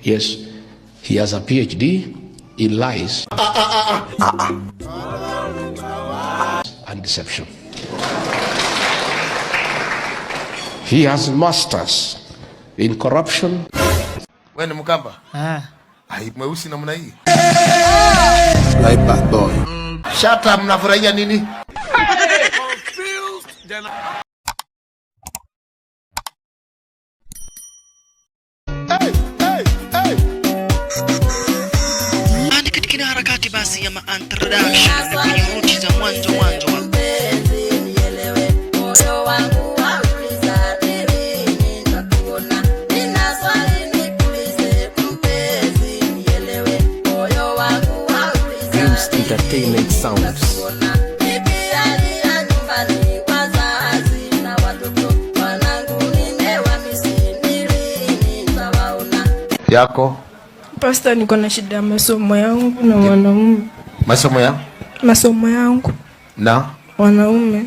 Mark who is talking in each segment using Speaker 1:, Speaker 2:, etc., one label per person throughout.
Speaker 1: Yes, he has a PhD in lies and deception. He has masters in corruption.
Speaker 2: Wewe ni Mkamba? Ai, mweusi namna hii.
Speaker 3: Like bad boy.
Speaker 2: Shut up, mnafurahia nini?
Speaker 4: Ani katika harakati basi ya introduction kwenye ruti za mwanzo
Speaker 3: Entertainment sounds.
Speaker 2: Yako?
Speaker 5: Pastor, niko na shida ya masomo yangu na wanaume.
Speaker 2: Masomo ya?
Speaker 5: Masomo yangu
Speaker 2: Na
Speaker 5: wanaume.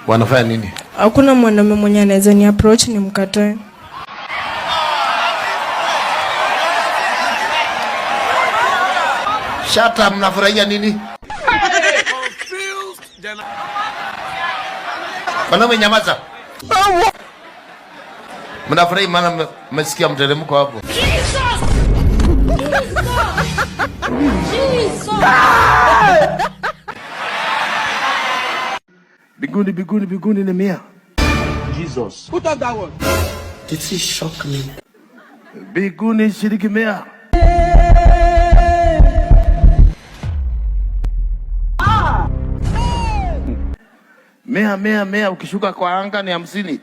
Speaker 2: Wanafanya nini?
Speaker 5: Hakuna mwanaume mwenye anaweza ni approach ni mkatae.
Speaker 2: Shut up, mnafurahia nini? Wanaume nyamaza. Mnafurahi maana mmesikia mteremko hapo. Biguni ni mia.
Speaker 3: Jesus.
Speaker 2: Who thought that one?
Speaker 3: Did he shock me?
Speaker 2: Biguni shilingi 100. Mea ukishuka kwa anga ni 50.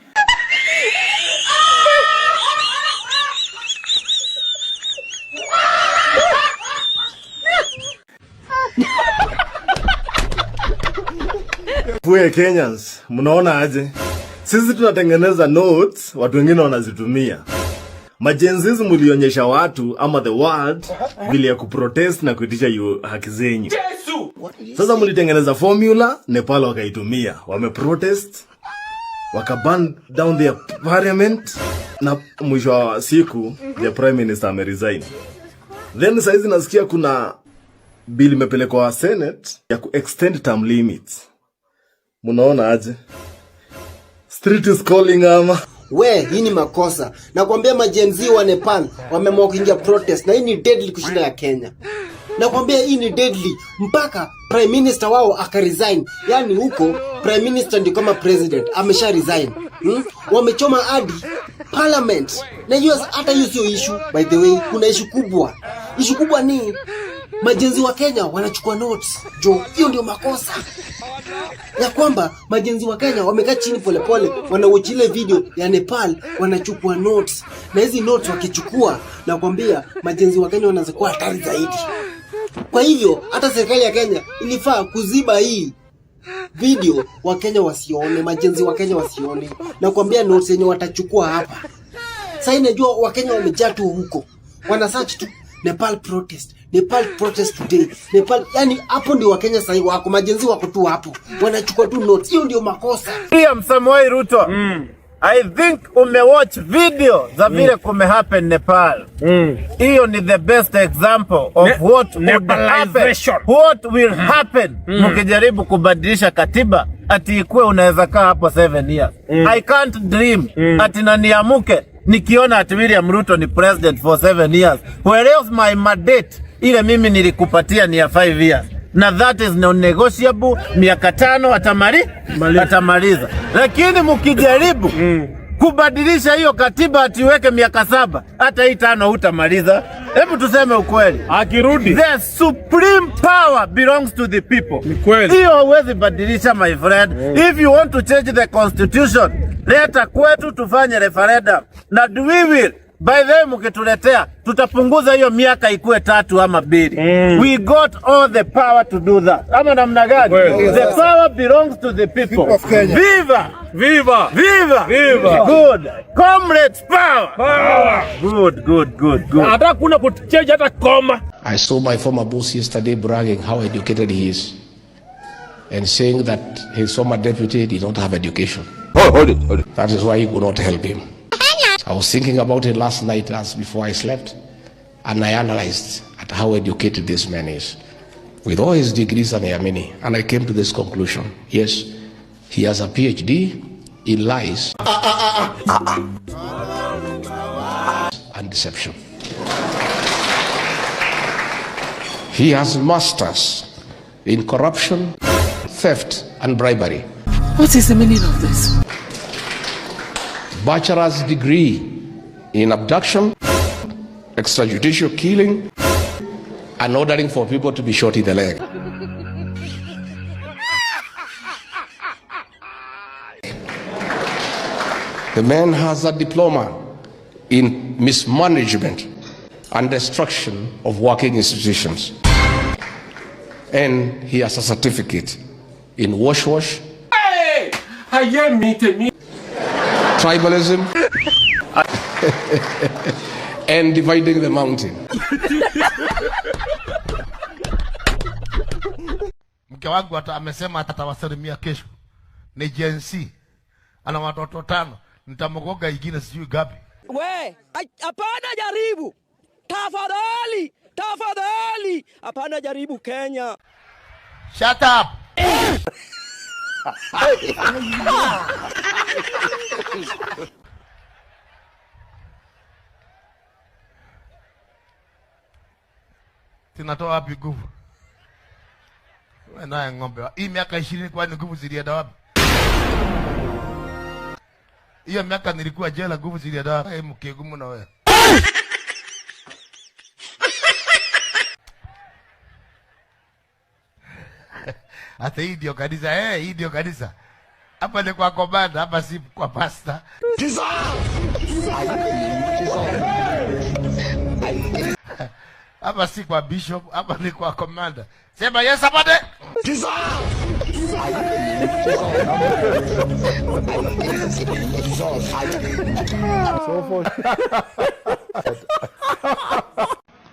Speaker 6: Fuye Kenyans, mnaona aje? Sisi tunatengeneza notes, watu wengine wanazitumia. Majenzizi mlionyesha watu ama the world vile ya kuprotest na kuitisha haki zenyu. Sasa mlitengeneza formula, Nepal wakaitumia. Wameprotest, wakaburn down their parliament, na mwisho wa siku the prime minister ameresign. Then saizi nasikia kuna bill imepelekwa Senate ya ku-extend term limits. Mnaona aje? Street is calling ama.
Speaker 7: We, hii ni makosa. Nakwambia majenzi wa Nepal wameamua kuingia protest na hii ni deadly kushinda ya Kenya. Nakwambia hii ni deadly mpaka prime minister wao akaresign. Yaani huko prime minister ndio kama president amesha resign. Wamechoma hadi parliament. Na hiyo hata hiyo sio issue by the way, kuna issue kubwa. Issue kubwa ni majenzi wa Kenya wanachukua notes. Jo, hiyo ndio makosa. Ya kwamba majenzi wa Kenya wamekaa chini polepole wanawatch ile video ya Nepal wanachukua notes. Na hizi notes wakichukua na kwambia majenzi wa Kenya wanaanza kuwa hatari zaidi. Kwa hivyo hata serikali ya Kenya ilifaa kuziba hii video wa Kenya wasione, majenzi wa Kenya wasione. Na kwambia notes yenye watachukua hapa. Sasa inajua wa Kenya wamejaa tu huko. Wana search tu Nepal protest today. Nepal, yani hapo ndio Wakenya sasa wako majenzi wako tu hapo. Wanachukua tu notes. Hiyo ndio makosa.
Speaker 8: Pia Samoei Ruto. I think umewatch video za vile kume happen Nepal. Hiyo ni the best example of what would happen. What will happen mkijaribu kubadilisha katiba ati ikuwe unaweza kaa hapo 7 years. I can't dream ati naniamuke nikiona ati William Ruto ni president for 7 years. Where else my mandate ile mimi nilikupatia ni ya 5 years. Na that is non-negotiable. Miaka 5 atamaliza. Lakini mkijaribu kubadilisha hiyo katiba atiweke miaka 7, hata hii 5 hutamaliza. Hebu tuseme ukweli.
Speaker 9: Akirudi,
Speaker 8: the supreme power belongs to the people.
Speaker 9: Ni kweli.
Speaker 8: Hiyo huwezi badilisha my friend. If you want to change the constitution, leta kwetu tufanye referendum. Na we will. By the way mkituletea tutapunguza hiyo miaka ikuwe 3 ama 2. We got all the power to do that. Ama namna gani? The power belongs to the people. Viva!
Speaker 9: Viva!
Speaker 8: Viva!
Speaker 9: Viva!
Speaker 8: Good. Comrades power! Power! Good.
Speaker 9: Hata kuna kuchange hata koma.
Speaker 1: I saw my former boss yesterday bragging how educated he is and saying that his former deputy did not have education.
Speaker 3: Hold it.
Speaker 1: That is why he could not help him. I was thinking about it last night as before I slept. and I analyzed at how educated this man is. With all his degrees, and many, and I came to this conclusion. Yes, he has a PhD in lies and deception. He has masters in corruption, theft, and bribery.
Speaker 10: What is the meaning of this?
Speaker 1: Bachelor's degree in abduction, extrajudicial killing, and ordering for people to be shot in the leg. The man has a diploma in mismanagement and destruction of working institutions. And he has a certificate in wash, tribalism, and dividing the mountain.
Speaker 2: Mke wangu amesema atawasalimia kesho. Ni Gen Z. Ana watoto 5. Nitamgoga ingine sijui gapi.
Speaker 10: We, hapana jaribu. Tafadhali, tafadhali. Hapana jaribu Kenya.
Speaker 2: Shut up. Tinatoa wapi nguvu? Wewe naye ng'ombe. Hii miaka 20 kwa nguvu zilienda wapi? Hiyo miaka nilikuwa jela, nguvu zilienda wapi? Hey, mkegumu na wewe. Hata hii ndio kanisa, hii ndio kanisa. Hapa ni kwa komanda, hapa si kwa pasta. Hapa si kwa bishop, hapa ni kwa komanda. Sema yes apate.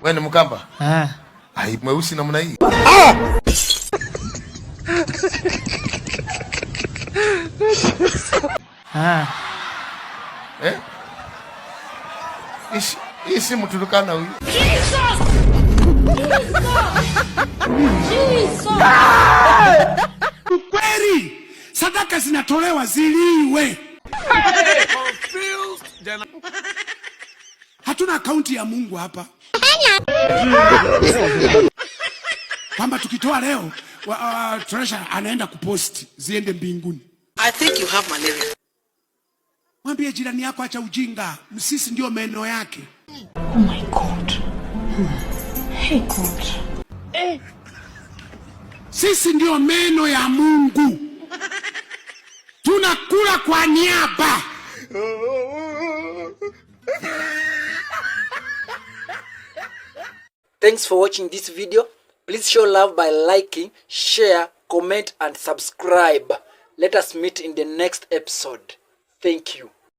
Speaker 2: Wewe ni Mkamba? Ai, mweusi namna hii. Isi mtulukana huyu.
Speaker 11: Kweli sadaka zinatolewa ziliwe. Hatuna akaunti ya Mungu hapa. Kwamba tukitoa leo treasure anaenda kuposti ziende mbinguni.
Speaker 10: I think you have malaria.
Speaker 11: Mwambie jirani yako acha ujinga. Sisi ndio meno yake.
Speaker 5: Oh my God. Hey God.
Speaker 11: Sisi ndio meno ya Mungu. Tunakula kwa niaba.
Speaker 10: Thanks for watching this video. Please show love by liking, share, comment and subscribe. Let us meet in the next episode. Thank you.